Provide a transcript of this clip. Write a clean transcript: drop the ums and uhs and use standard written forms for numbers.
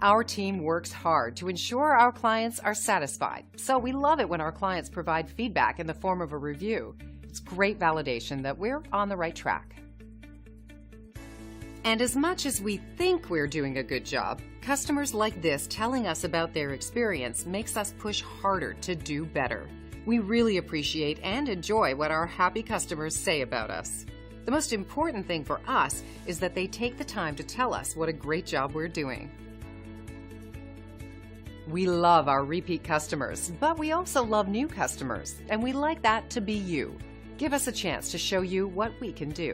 Our team works hard to ensure our clients are satisfied, so we love it when our clients provide feedback in the form of a review. It's great validation that we're on the right track. And as much as we think we're doing a good job, customers like this telling us about their experience makes us push harder to do better. We really appreciate and enjoy what our happy customers say about us. The most important thing for us is that they take the time to tell us what a great job we're doing. We love our repeat customers, but we also love new customers, and we like that to be you. Give us a chance to show you what we can do.